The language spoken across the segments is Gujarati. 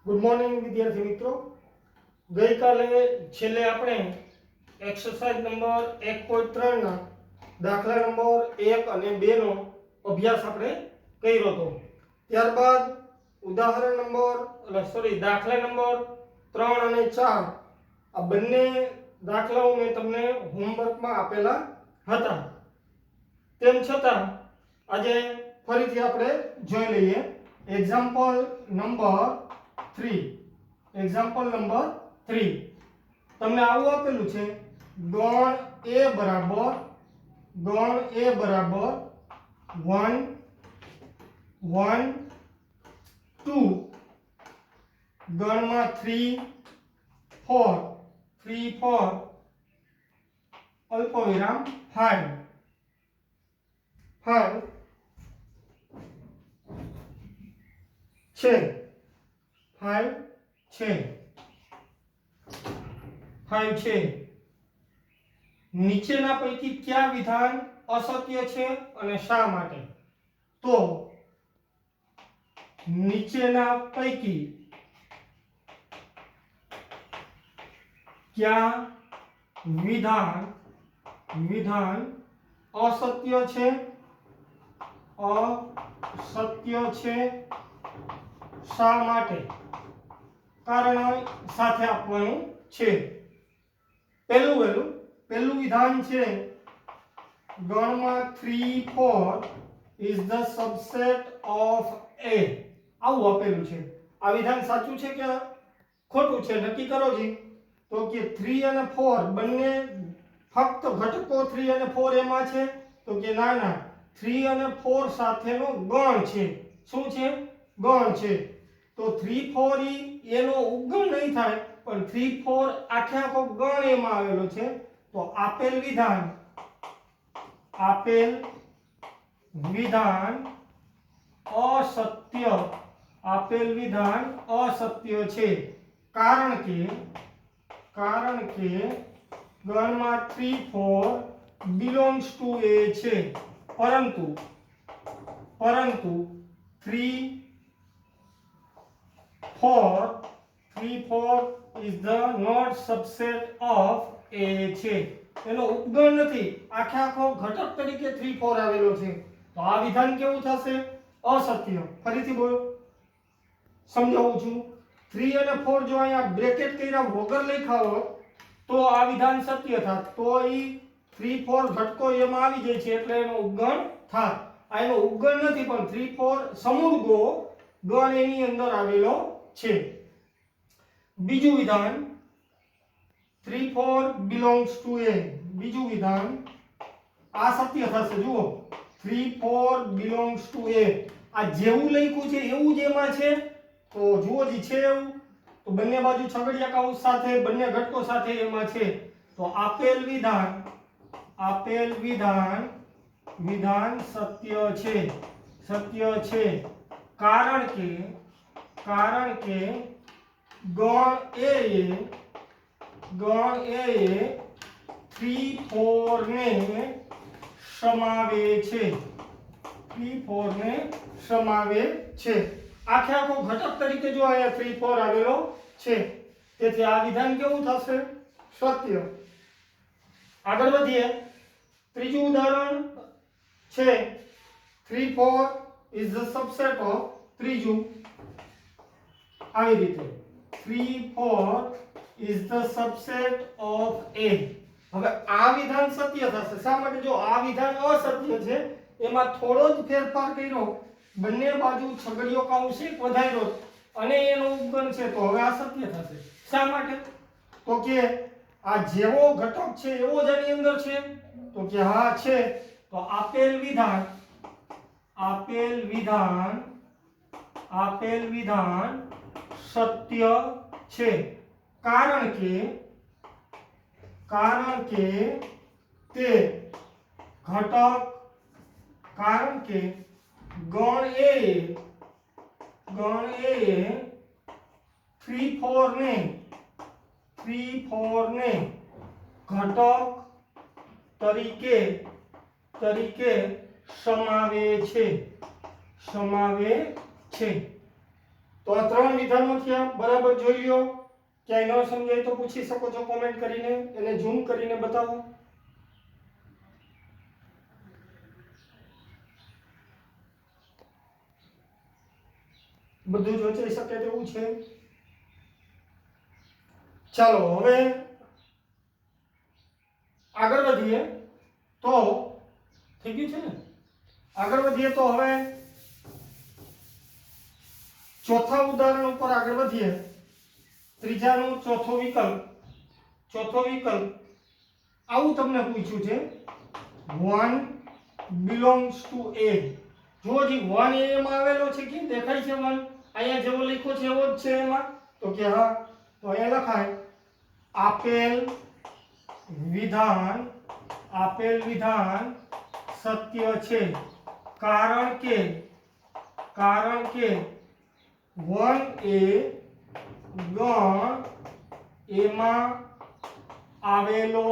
गुड मॉर्निंग विद्यार्थी मित्रों। गई काले छेल्ले आपणे एक्सरसाइज नंबर 1.3 ना दाखला नंबर 1 અને 2 નો અભ્યાસ આપણે કર્યો હતો। ત્યારબાદ ઉદાહરણ નંબર દાખલા નંબર 3 અને 4 આ બંને દાખલાઓ મેં તમને હોમવર્કમાં આપેલા હતા। તેમ છતાં આજે ફરીથી આપણે જોઈ લઈએ। એક્ઝામ્પલ નંબર 3 एग्जाम्पल नंबर 3 તમને આવું આપેલું છે ગણ a બરાબર 1 1 2 ગણમાં 3 4 અલ્પવિરામ 5 છે 5 છે। નીચેના પૈકી કયા વિધાન અસત્ય છે અને શા માટે? તો નીચેના પૈકી કયા વિધાન અસત્ય છે શા માટે? कारण साथे आपवानुं छे। पहलू विधान छे गणमां 3 4 इज द सबसेट ऑफ ए। आवुं आपेलुं छे। आ विधान साचुं छे के खोटुं छे नक्की करो जी। तो के 3 અને 4 બંને ફક્ત ઘટકો 3 અને 4 એમાં છે? તો કે ના 3 અને 4 સાથેનો ગણ છે। શું છે? ગણ છે। तो 3 4 એનો ઉપગણ નહીં થાય પણ 3 4 આખે આખો ગણ એમાં આવેલો છે। તો આપેલ વિધાન અસત્ય છે। કારણ કે ગણમાં 3 4 belongs to a છે। પરંતુ 3 4 is the not subset of a છે। એનો ઉપગણ નથી, આખે આખો ઘટક તરીકે 3 4 આવેલો છે। તો આ વિધાન કેવું થશે? અસત્ય। ફરીથી બોલો, સમજાવું છું। 3 અને 4 જો અહીંયા બ્રેકેટ કર્યા વગર લખ્યા હોત તો આ વિધાન સત્ય થાત। તો ઈ 3 4 ઘટકો એમાં આવી જાય છે એટલે એનો ઉપગણ થાત। આ એનો ઉપગણ નથી પણ 3 4 સમૂળગો ગણ એની અંદર આવેલો છે। બીજું વિધાન 3 4 belongs to a। બીજું વિધાન આ સત્ય થશે। જુઓ 3 4 belongs to a આ જેવું લખ્યું છે એવું જ એમાં છે। તો જુઓ જી છે એવું, તો બંને બાજુ છગડીયા કૌંસ સાથે બંને ઘટકો સાથે એમાં છે। તો આપેલ વિધાન સત્ય છે। કારણ કે ગણ એ 3 4 ને સમાવે છે। આખે આખો ઘટક તરીકે જો અહીંયા 3 4 આવેલો છે તેથી આ વિધાન કેવું થશે? સત્ય। આગળ વધીએ। ત્રીજું ઉદાહરણ છે 3 4 is the subset of ત્રીજું આવી રીતે 3 4 is the subset of a। હવે આ વિધાન સત્ય થશે। શા માટે? જો આ વિધાન અસત્ય છે એમાં થોડો જ ફેરફાર કર્યો, બંને બાજુ છગડીયો કૌંસ એક વધાર્યો અને એનો ઉપગણ છે તો હવે આ સત્ય થશે। શા માટે? તો કે આ જેવો ઘટક છે એવો જ આની અંદર છે। તો કે હા છે। તો આપેલ વિધાન સત્ય છે। કારણ કે તે ઘટક ગણ એ 3 4 ને ઘટક તરીકે સમાવે છે। तो आ 3 विधानो थया बराबर જોઈ લ્યો ક્યાંય ન સમજાય તો પૂછી શકો છો કોમેન્ટ કરીને એને ઝૂમ કરીને બતાવો બધું જ વચાઈ શકે તેવું છે ચાલો હવે આગળ વધીએ તો થઈ ગયું છે ને આગળ વધીએ તો હવે ચોથા ઉદાહરણ ઉપર આગળ વધીએ ત્રીજાનું ચોથો વિકલ્પ આવું તમને પૂછ્યું છે 1 belongs to a જો જે 1 એ માં આવેલો છે કે દેખાય છે 1 અહીંયા જેવો લખ્યો છે એવો જ છે એમાં તો કે હા તો અહીંયા લખાય આપેલ વિધાન સત્ય છે કારણ કે 1 એ ગણ એમાં આવેલો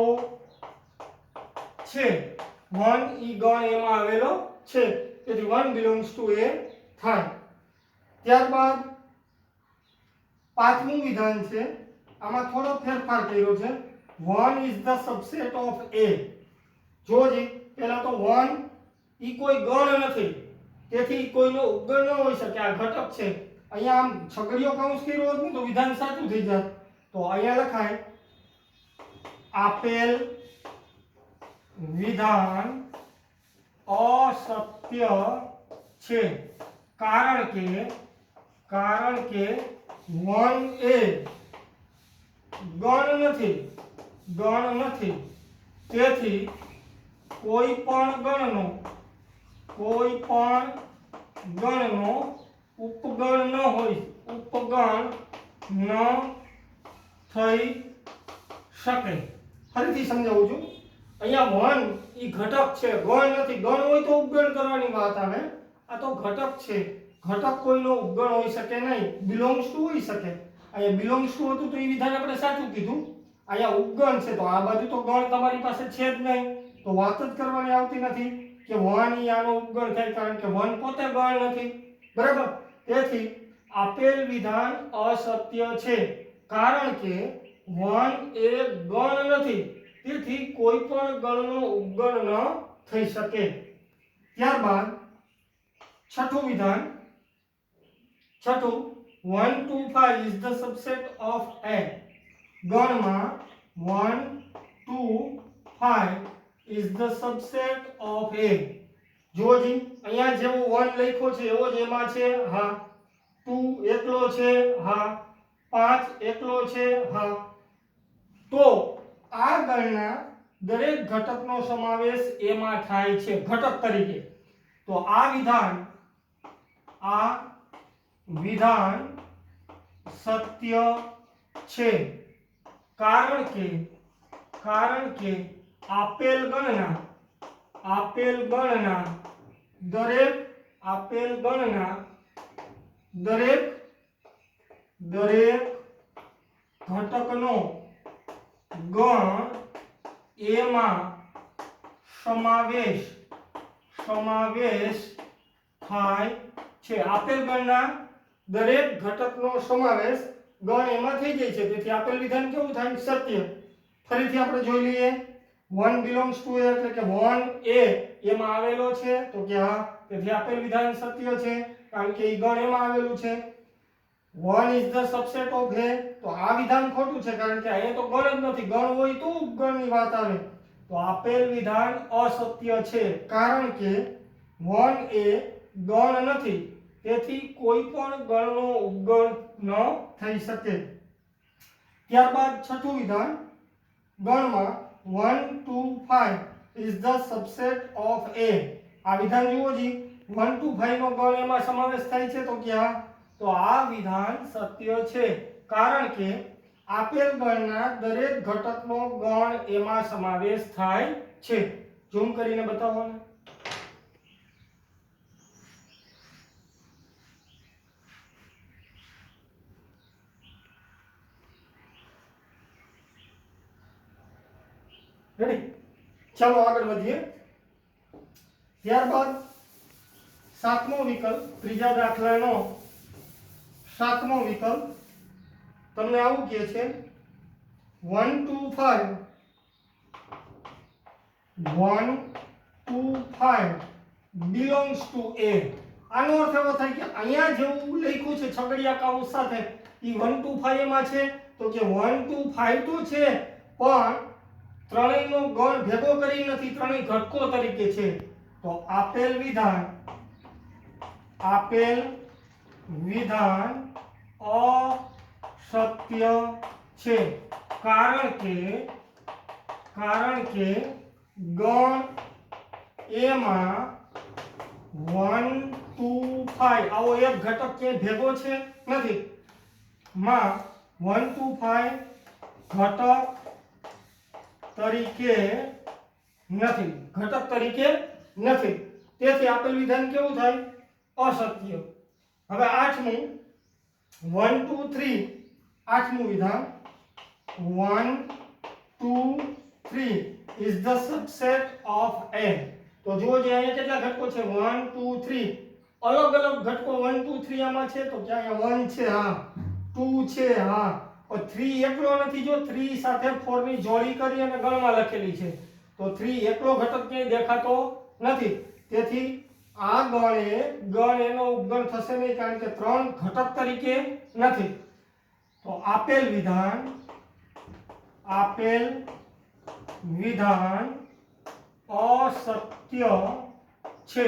છે 1 ઈ ગણ એમાં આવેલો છે તેથી 1 belongs to a થાય ત્યારબાદ પાંચમું વિધાન છે આમાં થોડો ફેરફાર કર્યો છે 1 is the subset of a જોજી પહેલા તો 1 ઈ કોઈ ગણ નથી તેથી કોઈનો ઉપગણ ન હોઈ શકે આ ઘટક છે અહીંયા આમ છગડીયો કૌંસ કર્યો હોત ને તો વિધાન સાચું થઈ જાત તો અહીંયા લખાય આપેલ વિધાન અસત્ય છે કારણ કે 1 એ ગણ નથી તેથી કોઈ પણ ગણનો ઉપગણ ન થઈ શકે ફરીથી સમજાવું છું અહીંયા 1 ઈ ઘટક છે ગણ નથી ગણ હોય તો ઉપગણ કરવાની વાત આવે આ તો ઘટક છે ઘટક કોઈનો ઉપગણ હોઈ શકે નહીં belongs to હોઈ શકે અહીંયા belongs to હતું તો એ વિધાન આપણે સાચું કીધું અહીંયા ઉપગણ છે તો આ બાજુ તો ગણ તમારી પાસે છે જ નહીં તો વાત જ કરવાની આવતી નથી કે 1 ઈ આનો ઉપગણ થાય કારણ કે 1 પોતે ગણ નથી બરાબર તેથી આપેલ વિધાન અસત્ય છે કારણ કે 1 એ ગણ નથી તેથી કોઈ પણ ગણનો ઉપગણ ન થઈ શકે ત્યારબાદ છઠ્ઠું વિધાન 1 to 5 is the subset of a ગણમાં 1 to 5 is the subset of a જોજી અહીંયા જેવો 1 લખ્યો છે એવો જ એમાં છે હા 2 એકલો છે હા 5 એકલો છે હા તો આ ગણના દરેક ઘટકનો સમાવેશ એમાં થાય છે ઘટક તરીકે તો આ વિધાન સત્ય છે કારણ કે આપેલ ગણના દરેક ઘટકનો ગણ એમાં સમાવેશ થાય છે આપેલ ગણના દરેક ઘટકનો સમાવેશ ગણ એમાં થઈ જાય છે તેથી આપેલ વિધાન કેવું થાય સત્ય ફરીથી આપણે જોઈ લઈએ 1 belongs to a એટલે કે 1 એ એમાં આવેલો છે તો કે હા તેથી આપેલ વિધાન સત્ય છે કારણ કે ઈ ગણ એમાં આવેલું છે 1 is the subset of a તો આ વિધાન ખોટું છે કારણ કે અહીંયા તો ગણ જ નથી ગણ હોય તો ઉપગણની વાત આવે તો આપેલ વિધાન અસત્ય છે કારણ કે 1 એ ગણ નથી તેથી કોઈ પણ ગણનો ઉપગણ ન થઈ શકે ત્યારબાદ છઠ્ઠું વિધાન ગણમાં 1 to 5 is the subset of a આ વિધાન જુઓ જી 1 to 5 નો ગણ એમાં સમાવેશ થાય છે તો કે હા તો આ વિધાન સત્ય છે કારણ કે આપેલ ગણના દરેક ઘટકનો ગણ એમાં સમાવેશ થાય છે ઝૂમ કરીને બતાવો ને રેડી ચાલો આગળ વધીએ ત્યારબાદ સાતમો વિકલ્પ ત્રીજા દાખલાનો સાતમો વિકલ્પ તમને આવું કહે છે 1 2 5 1 2 5 belongs to A. આનો અર્થ એવો થાય કે અહીંયા જેવું લખ્યું છે છગડીયા કૌંસ સાથે ઈ 1 2 5 એમાં છે, તો કે 1 2 5 તો છે પણ ત્રણેયનો ગણ ભેગો કરી નથી, ત્રણેય ઘટકો તરીકે છે. તો આપેલ વિધાન અસત્ય છે, કારણ કે ગણ એમાં 1 2 5 આવો એક ઘટક કે ભેગો છે નથી, માં 1 2 5 ઘટક તરીકે નથી, તેથી આપેલ વિધાન કેવું થાય? અસત્ય. હવે આઠમું 1 2 3 આઠમું વિધાન 1 2 3 is the subset of A. તો જુઓ જે અહીંયા કેટલા ઘટકો છે 1 2 3 અલગ અલગ ઘટકો 1 2 3 આમાં છે, તો કે અહીંયા 1 છે, હા 2 છે, હા પણ 3 એકલો નથી. જો 3 સાથે 4 ની જોડી કરી અને ગણમાં લખેલી છે, તો 3 એકલો ઘટક ક્યાંય દેખાતો નથી, તેથી આ ગણ એનો ઉપગણ થશે નહીં, કારણ કે 3 ઘટક તરીકે નથી. તો આપેલ વિધાન અસત્ય છે,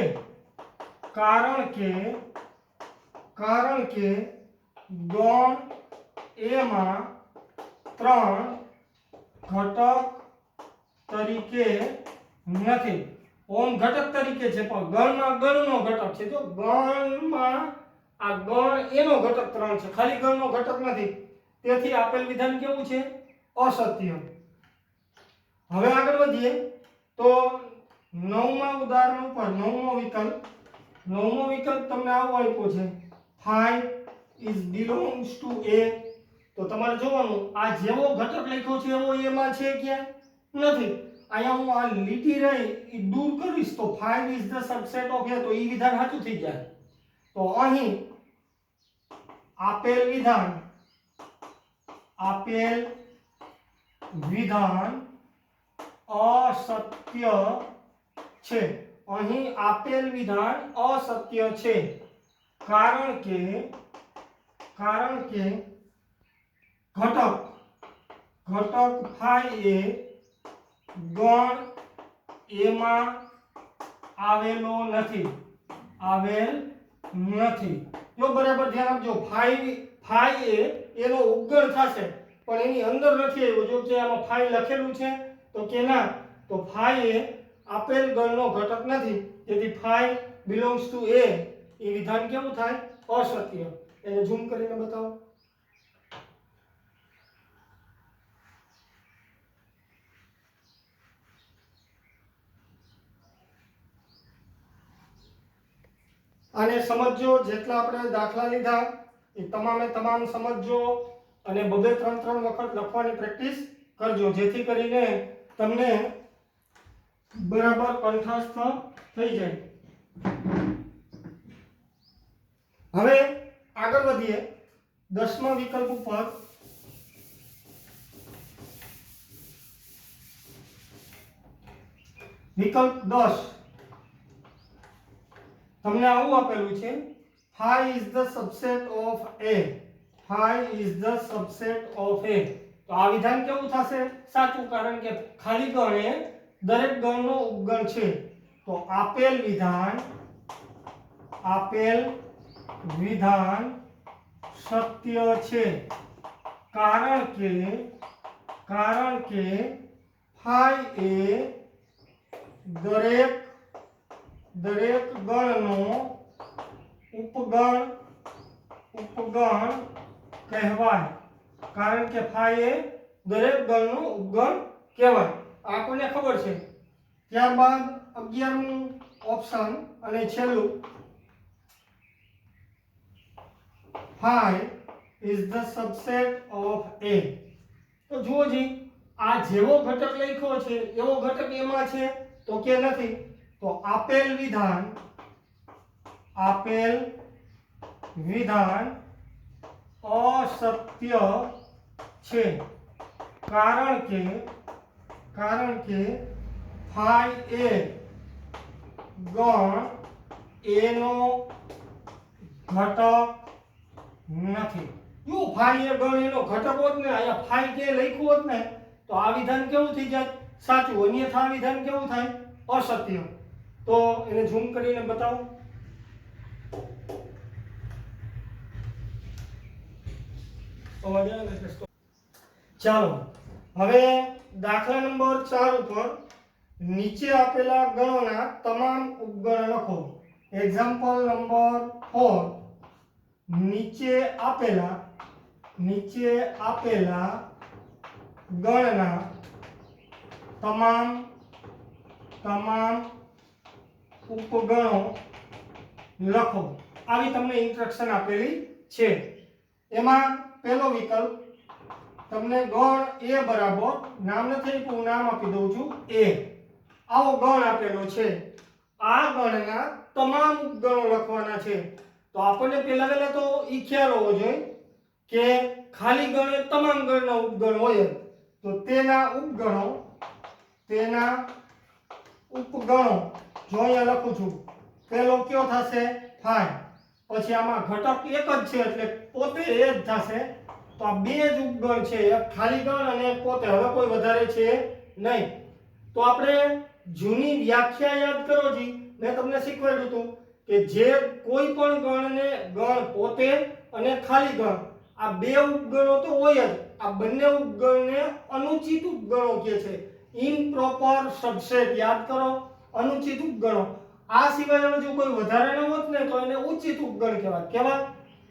કારણ કે ગણ એમાં 3 ઘટક તરીકે નથી. ઓમ ઘટક તરીકે છે પણ ગણમાં ગણનો ઘટક છે. જો ગણમાં આ ગણ એનો ઘટક 3 છે, ખાલી ગણનો ઘટક નથી, તેથી આપેલ વિધાન કેવું છે? અસત્ય. હવે આગળ વધીએ તો નવમા ઉદાહરણ ઉપર નવમો વિકલ્પ તમને આવો આપ્યો છે 5 is belongs to A. તો તમારે જોવાનું આ જેવો ઘટક લખ્યો છે એવો એમાં છે ક્યાં? નથી. અહીંયા હું આ લીટી રહી એ દૂર કરીશ તો 5 is the subset of A, તો ઈ વિધાન સાચું થઈ જાય. તો અહીં આપેલ વિધાન અસત્ય છે. અહીં આપેલ વિધાન અસત્ય છે, કારણ કે ઘટક 5 એ ગણ એમાં આવેલો નથી. જો બરાબર ધ્યાન આપજો, 5 એ એનો ઉપગણ થશે પણ એની અંદર નથી આવ્યો. જો કે આમાં 5 લખેલું છે તો કે ના, તો 5 એ આપેલ ગણનો ઘટક નથી, તેથી 5 belongs to A એ વિધાન કેવું થાય? અસત્ય. એને ઝૂમ કરીને બતાવો. આને સમજો, જેટલા આપણે દાખલા લીધા એ તમામે તમામ સમજો અને બબે 3 વખત લખવાની પ્રેક્ટિસ કરજો, જેથી કરીને તમને બરાબર કંઠસ્થ થઈ જાય. હવે આગળ વધીએ 10મા વિકલ્પ ઉપર. વિકલ્પ 10 તમને આવું આપેલું છે 5 is the subset of A. 5 is the subset of A. તો આ વિધાન કેવું થશે? સાચું, કારણ કે ખાલી ગણ એ દરેક ગણનો ઉપગણ છે. તો આપેલ વિધાન સત્ય છે, કારણ કે 5 એ દરેક ગણનો ઉપગણ કહેવાય. કારણ કે 5 એ દરેક ગણનો ઉપગણ કહેવાય. આ કોને ખબર છે? ત્યારબાદ 11મું ઓપ્શન અને છેલ્લું 5 is the subset of A. તો જુઓ જી, આ જેવો ઘટક લખ્યો છે એવો ઘટક એમાં છે તો કે નથી. તો આપેલ વિધાન અસત્ય છે, કારણ કે ફાઈ એ ગણ એનો ઘટક નથી. જો ફાઈ એ ગણ એનો ઘટક હોત ને, અહીંયા ફાઈ કે લખ્યું હોત ને, તો આ વિધાન કેવું થઈ જાય? સાચું. અન્યથા આ વિધાન કેવું થાય? અસત્ય. તો એને ઝૂમ કરીને બતાવો. ચાલો, હવે દાખલા નંબર 4 ઉપર નીચે આપેલા ગણોના તમામ ઉપગણ લખો. એક્ઝામ્પલ નંબર 4, નીચે આપેલા ગણના તમામ ઉપગણો લખો. આવી તમને ઇન્સ્ટ્રક્શન આપેલી છે. એમાં પહેલો વિકલ્પ તમને ગણ એ બરાબર, નામ નથી આપ્યું, હું નામ આપી દઉં છું એ. આવો ગણ આપેલો છે. આ ગણના તમામ ઉપગણો લખવાના છે. તો આપણને પહેલા તો ઈ ખ્યાલ હોવો જોઈએ કે ખાલી ગણ એ તમામ ગણના ઉપગણ હોય, તો તેના ઉપગણો જો અહીંયા લખું છું, પહેલો કયો થશે? 5. પછી આમાં ઘટક એક જ છે એટલે પોતે એ જ થશે. તો આ બે જ ઉપગણ છે, એક ખાલી ગણ અને એક પોતે. હવે કોઈ વધારે છે નહીં. તો આપણે જૂની વ્યાખ્યા યાદ કરો જી. મેં તમને શીખવાડ્યું હતું કે જે કોઈ પણ ગણને ગણ પોતે અને ખાલી ગણ આ બે ઉપગણો તો હોય જ. આ બંને ઉપગણને અનુચિત ઉપગણો કહે છે. ઇમ્પ્રોપર સબસેટ યાદ કરો, અનુચિત ઉપગણો. આ સિવાય જો કોઈ વધારે ન હોત ને તો એને ઉચિત ઉપગણ કહેવાય. કેવા?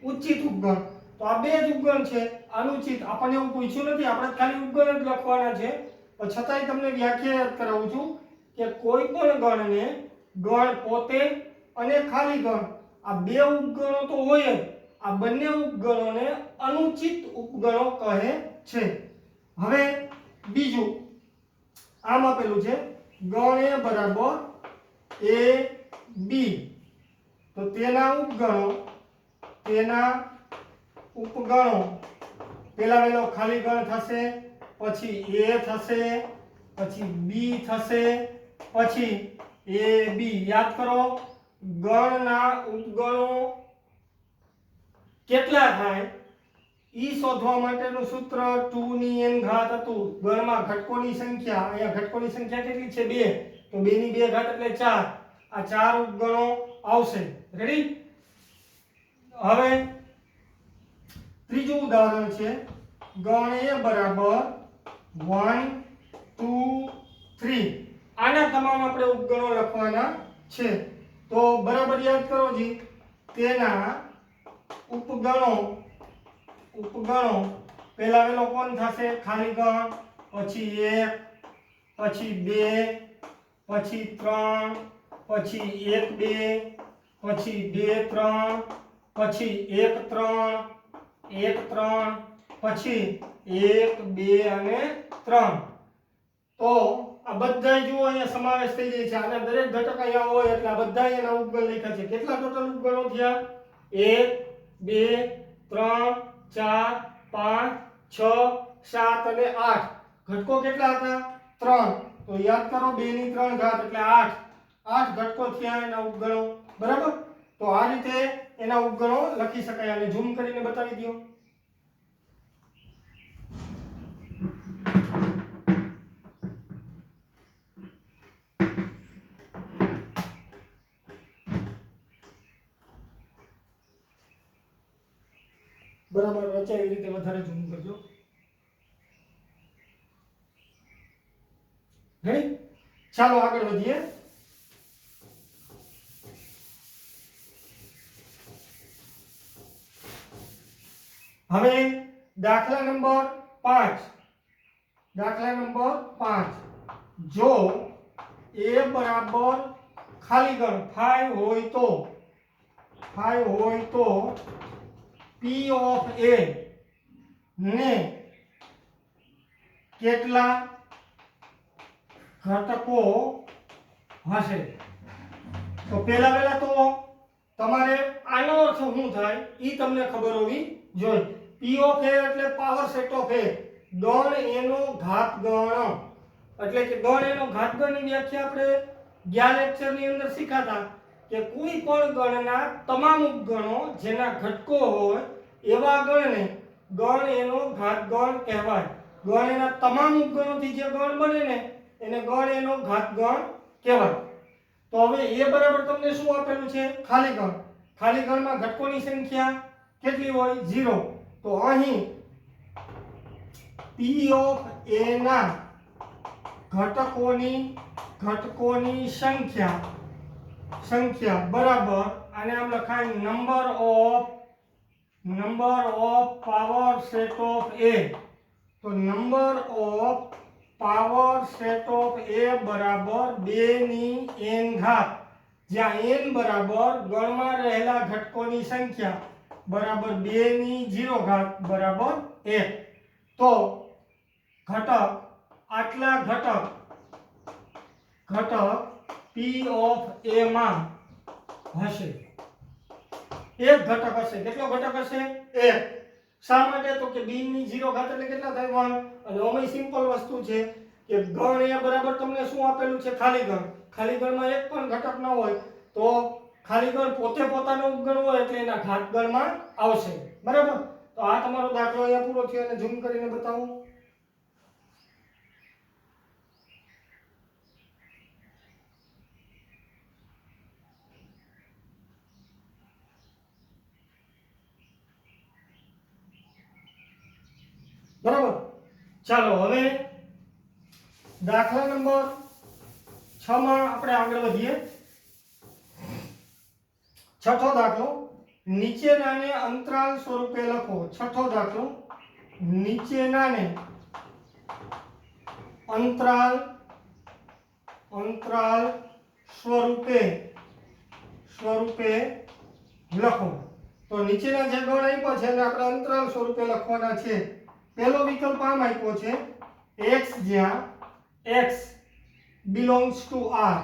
ઉચિત ઉપગણ. તો આ બે જ ઉપગણ છે. અનુચિત આપણને એવું પૂછ્યું નથી, આપણે ખાલી ઉપગણ જ લખવાના છે. પણ છતાંય તમને વ્યાખ્યા યાદ કરાવું છું કે કોઈ પણ ગણને ગણ પોતે અને ખાલી ગણ આ બે ઉપગણો તો હોય જ. આ બંને ઉપગણોને અનુચિત ઉપગણો કહે છે. હવે બીજું આમ આપેલું છે ગણ એ બરાબર a b. તો તેના ઉપગણો પહેલા વેલો ખાલી ગણ થશે, પછી a થશે, પછી b થશે, પછી a b. યાદ કરો, ગણના ઉપગણો કેટલા થાય ઈ શોધવા માટેનું સૂત્ર 2 ની n ઘાત હતું. ગણમાં ઘટકોની સંખ્યા, અહીંયા ઘટકોની સંખ્યા કેટલી છે? 2. તો 2 ની 2 ઘાત એટલે 4. આ 4 ઉપગણો આવશે. રેડી? હવે ત્રીજું ઉદાહરણ છે ગણ એ બરાબર 1 2 3. આના તમામ આપણે ઉપગણો લખવાના છે. તો બરાબર યાદ કરો જી. તેના ઉપગણો પહેલા વેલો કોણ થશે? ખાલી ગણ, પછી 1, પછી 2, પછી 3, પછી 1 2, પછી 2 3, પછી 1 3, 1 3, પછી 1 2 અને 3. તો આ બધા જુઓ અહીંયા સમાવેશ થઈ જાય છે. આના દરેક ઘટક અહીંયા હોય એટલે આ બધા એના ઉપગણ લખ્યા છે. કેટલા ટોટલ ઉપગણો થયા? 1 2 3 4 5 6 7 અને 8. ઘટકો કેટલા હતા? 3. તો યાદ કરો 2 ની 3 ઘાત એટલે 8. 8 ઘટકો થયા એના ઉપગણો. બરાબર? તો આ રીતે એના ઉપગણો લખી શકાય. અને ઝૂમ કરીને બતાવી દો. બરાબર વચ્ચે એવી રીતે વધારે ઝૂમ કરજો. રેડી? ચાલો આગળ વધીએ. હવે દાખલા નંબર 5. જો a બરાબર ખાલી ગણ 5 હોય તો p of a ને કેટલા ઘટકો હશે? તો પહેલા તો તમારે આનો અર્થ શું થાય ઈ તમને ખબર હોવી જોઈએ. p ઓફ a એટલે પાવર સેટ ઓફ a, ગણ એનો ઘાત ગણ, એટલે કે ગણ એનો ઘાત ગણની વ્યાખ્યા આપણે ગયા લેક્ચરની અંદર શીખાતા કે કોઈ પણ ગણના તમામ ઉપગણો જેના ઘટકો હોય એવા ગણને ગણ એનો ઘાત ગણ કહેવાય. ગણ એના તમામ ઉપગણોથી જે ગણ બને ને એને ગણ એનો ઘાત ગણ કહેવાય. તો હવે એ બરાબર તમને શું આપેલું છે? ખાલી ગણ. ખાલી ગણમાં ઘટકોની સંખ્યા કેટલી હોય? 0. તો અહીં p ઓફ a ના ઘટકોની સંખ્યા બરાબર આને આમ લખાય number of power set of a. તો number of power set of a બરાબર 2 ની n ઘાત, જ્યાં n બરાબર ગણમાં રહેલા ઘટકોની સંખ્યા બરાબર 2 ની 0 ઘાત બરાબર 1. તો ઘટક આટલા ઘટક p ઓફ a માં હશે. એક ઘટક હશે. કેટલો ઘટક હશે? 1. શા માટે? તો કે b ની 0 ઘાત એટલે કેટલા થાય? 1. અને ઓમે સિમ્પલ વસ્તુ છે કે ગણ a બરાબર તમને શું આપેલું છે? ખાલી ગણ. ખાલી ગણમાં એક પણ ઘટક ન હોય તો ખાલી ગણ પોતે પોતાનો ઉપગણ હોય એટલે એના ઘાત ગણમાં આવશે. બરાબર? તો આ તમારો દાખલો અહીંયા પૂરો થયો અને ઝૂમ કરીને બતાવું. બરાબર? ચાલો હવે દાખલા નંબર 6 માં આપણે આગળ વધીએ. છઠ્ઠો દાખલો, નીચેનાને અંતરાલ સ્વરૂપે લખો. છઠ્ઠો દાખલો, નીચેનાને અંતરાલ સ્વરૂપે લખો. તો નીચેના જે ગણ આપ્યા છે એને આપણે અંતરાલ સ્વરૂપે લખવાના છે. પહેલો વિકલ્પ આમ આપ્યો છે, x જ્યાં x belongs to r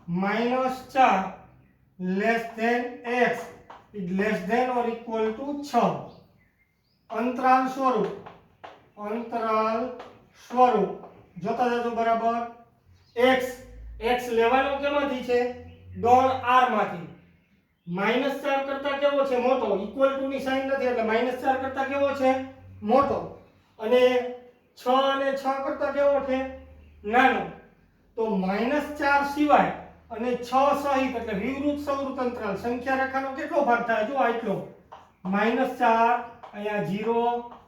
-4 less than x is less than or equal to 6. અંતરાલ સ્વરૂપ જોતા જજો. બરાબર? x લેવાનો કેમાંથી છે? ગણ r માંથી. -4 કરતા કેવો છે? મોટો. ઇક્વલ ટુ ની સાઈન નથી એટલે -4 કરતા કેવો છે? મોટો. અને 6 અને 6 કરતા કેવો છે? નાનો. તો -4 સિવાય અને 6 સહિત એટલે વિવૃત સવૃત અંતરાલ સંખ્યા રેખાનો કેટલો ભાગ થાય? જો આટલો. -4 અહીંયા 0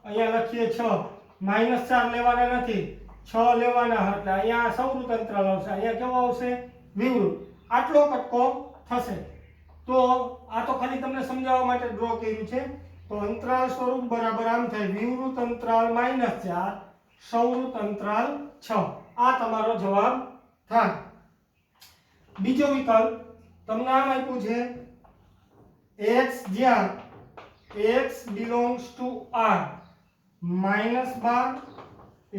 અહીંયા લખીએ 6. -4 લેવાના નથી, 6 લેવાના એટલે અહીંયા સવૃત અંતરાલ આવશે. અહીંયા કેવો આવશે? વિવૃત. આટલો કટકો થશે. તો આ તો ખાલી તમને સમજાવવા માટે ડ્રો કર્યું છે. તો અંતરાલ સ્વરૂપ બરાબર આમ થાય, વિવૃત અંતરાલ -4, સવૃત અંતરાલ 6. આ તમારો જવાબ થાય. બીજો વિકલ્પ તમને આમ આપ્યું છે, x જ્યાં x belongs to r -12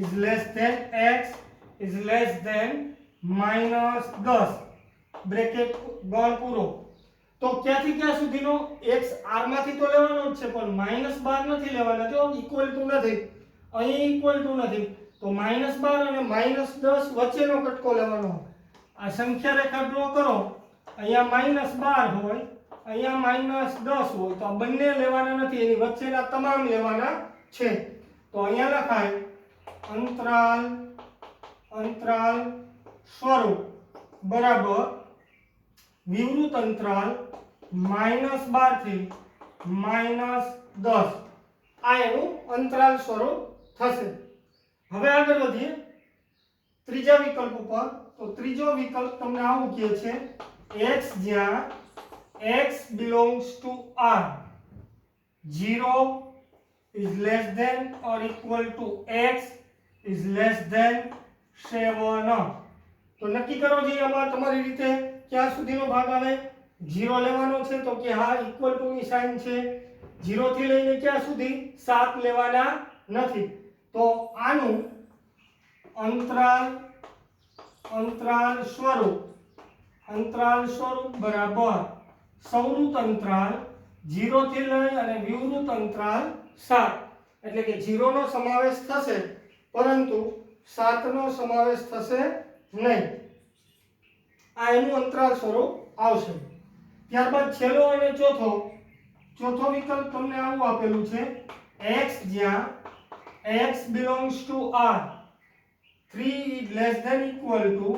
is less than x is less than -10 bracket ગણ પૂરો. તો ક્યાંથી ક્યાં સુધીનો? x r માંથી તો લેવાનો જ છે પણ -12 નથી લેવાના. જો ઇક્વલ ટુ નથી, અહીં ઇક્વલ ટુ નથી, તો -12 અને -10 વચ્ચેનો કટકો લેવાનો. આ સંખ્યા રેખા ડ્રો કરો. અહીંયા -12 હોય, અહીંયા -10 હોય, તો આ બંને લેવાના નથી, એની વચ્ચેના તમામ લેવાના છે. તો અહીંયા લખાય અંતરાલ સ્વરૂપ બરાબર વિવૃત અંતરાલ -12 થી -10. આ એનું અંતરાલ સ્વરૂપ થશે. હવે આગળ વધીએ ત્રીજા વિકલ્પ ઉપર. તો ત્રીજો વિકલ્પ તમને આવું કહે છે, x જ્યાં x belongs to r 0 is less than or equal to x is less than 7. તો નક્કી કરો જે આમાં તમારી રીતે ક્યાં સુધીનો ભાગ આવે. 0 લેવાનો છે તો કે હા ઇક્વલ ટુ ની સાઈન છે. 0 થી લઈને ક્યાં સુધી? 7 લેવાના નથી. તો આનું અંતરાલ સ્વરૂપ બરાબર સવૃત અંતરાલ 0 થી લઈ અને વિવૃત અંતરાલ 7 એટલે કે 0 નો સમાવેશ થશે પરંતુ 7 નો સમાવેશ થશે નહીં. આ એનું અંતરાલ સ્વરૂપ આવશે. ત્યારબાદ છેલ્લો અને ચોથો વિકલ્પ તમને આવું આપેલું છે x જ્યાં x belongs to r 3 is less than equal to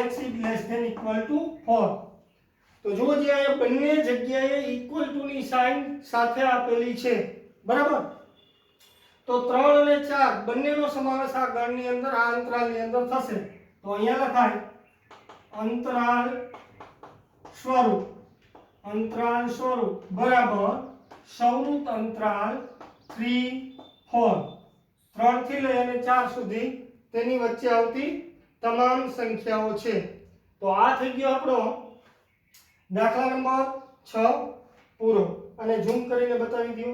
x is less than equal to 4. તો જો જે આ બંને જગ્યાએ ઇક્વલ ટુ ની સાઇન સાથે આપેલી છે બરાબર, તો 3 અને 4 બંનેનો સમાવેશ આ ગણની અંદર આ અંતરાલની અંદર થશે. તો અહીંયા લખાય અંતરાલ સ્વરૂપ બરાબર સંવૃત અંતરાલ 3 4 3 થી લઈ અને 4 સુધી તેની વચ્ચે આવતી તમામ સંખ્યાઓ છે. તો આ થઈ ગયો આપણો દાખલા નંબર 6 પૂરો. અને ઝૂમ કરીને બતાવી દો.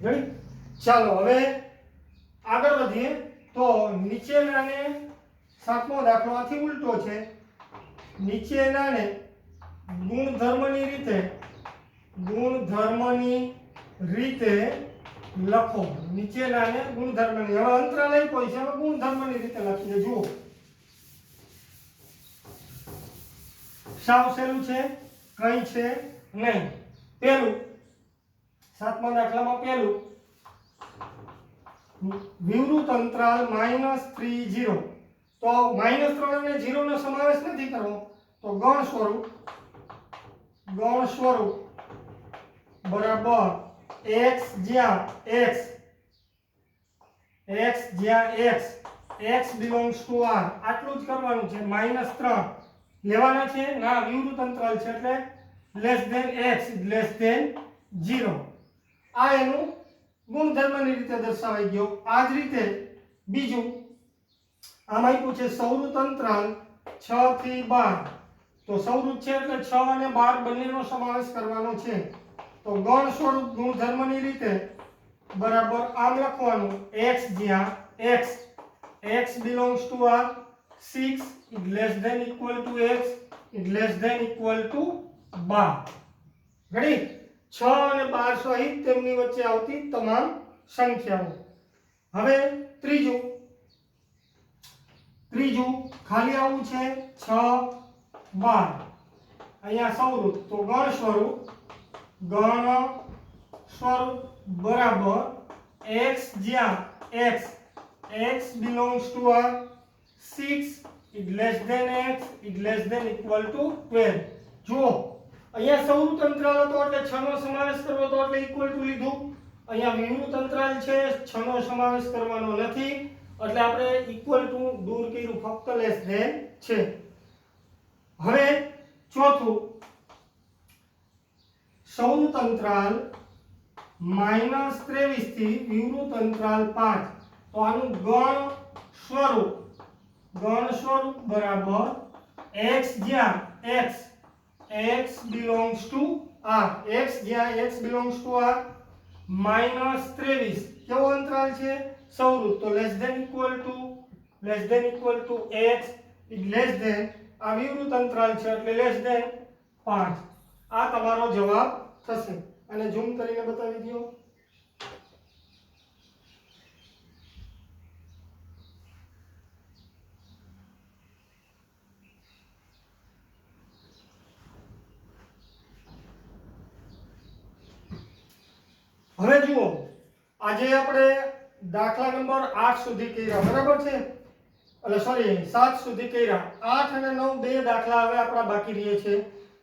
રેડી? ચાલો હવે આગળ વધીએ. તો નીચેનાને સાતમો દાખલો આથી ઉલટો છે. નીચેનાને ગુણધર્મની રીતે લખો. નીચેનાને ગુણધર્મની, હવે અંતરાલ આપ્યો છે, હવે ગુણધર્મની રીતે લખીએ. જુઓ સાવ સહેલું છે, કઈ છે નહીં. પહેલું સાતમા દાખલામાં પહેલું વિવૃત અંતરાલ -3 0. તો -3 અને 0 નો સમાવેશ નથી કરવો, તો ગણ સ્વરૂપ બરાબર x જ્યાં x belongs to r આટલું જ કરવાનું છે. -3 લેવાના છે ના, વિવૃત અંતરાલ છે એટલે less than x less than 0. આ એનું ગુણધર્મની રીતે દર્શાવાઈ ગયો. આ જ રીતે બીજું આમ આપ્યું છે સંવૃત અંતરાલ 6 થી 12. તો સંવૃત છે એટલે 6 અને 12 બંનેનો સમાવેશ કરવાનો છે. તો ગણ સ્વરૂપ ગુણધર્મની રીતે બરાબર આમ લખવાનું x જ્યાં x belongs to r 6 is less than equal to x is less than equal to 12. Ready? 6 અને 12 સહિત તેમની વચ્ચે આવતી તમામ સંખ્યાઓ. હવે ત્રીજું ખાલી આવું છે 6 12. અહીંયા સંવૃત, તો ગણ સ્વરૂપ બરાબર x જ્યાં x belongs to r 6 is less than x is less than equal to 12. જુઓ અહીંયા સંવૃત અંતરાલ હતો એટલે 6 નો સમાવેશ કરવો હતો એટલે ઇક્વલ ટુ લીધું. અહીંયા વિવૃત અંતરાલ છે, 6 નો સમાવેશ કરવાનો નથી એટલે આપણે ઇક્વલ ટુ દૂર કર્યું, ફક્ત લેસ ધેન છે. હવે ચોથું સંવૃત અંતરાલ -23 થી વિવૃત અંતરાલ 5. તો આનું ગણ સ્વરૂપ બરાબર x જ્યાં x belongs to r x જ્યાં x belongs to r -23 કેવો અંતરાલ છે? સંવૃત, તો less than equal to x is less than આ વિવૃત અંતરાલ છે એટલે less than 5. આ તમારો જવાબ થશે. અને ઝૂમ કરીને બતાવી દો. હવે જુઓ, આજે આપણે દાખલા નંબર 8 સુધી કર્યા બરાબર છે, એટલે સોરી 7 સુધી કર્યા. 8 અને 9 બે દાખલા હવે આપણા બાકી રહે છે.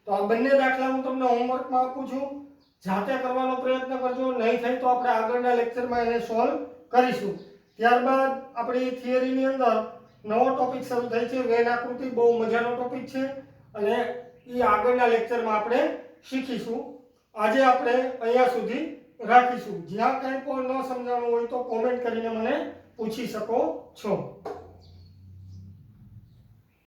તો આ બંને દાખલા હું તમને હોમવર્કમાં આપું છું, જાતે કરવાનો પ્રયત્ન કરજો. નહીં થાય તો આપણે આગળના લેક્ચરમાં એને સોલ્વ કરીશું. ત્યારબાદ આપણી થિયરીની અંદર નવો ટોપિક શરૂ થાય છે, વેન આકૃતિ. બહુ મજાનો ટોપિક છે અને એ આગળના લેક્ચરમાં આપણે શીખીશું. આજે આપણે અહીંયા સુધી રાખીશું. જ્યાં કંઈ પણ ન સમજાણું હોય તો કોમેન્ટ કરીને મને પૂછી શકો છો.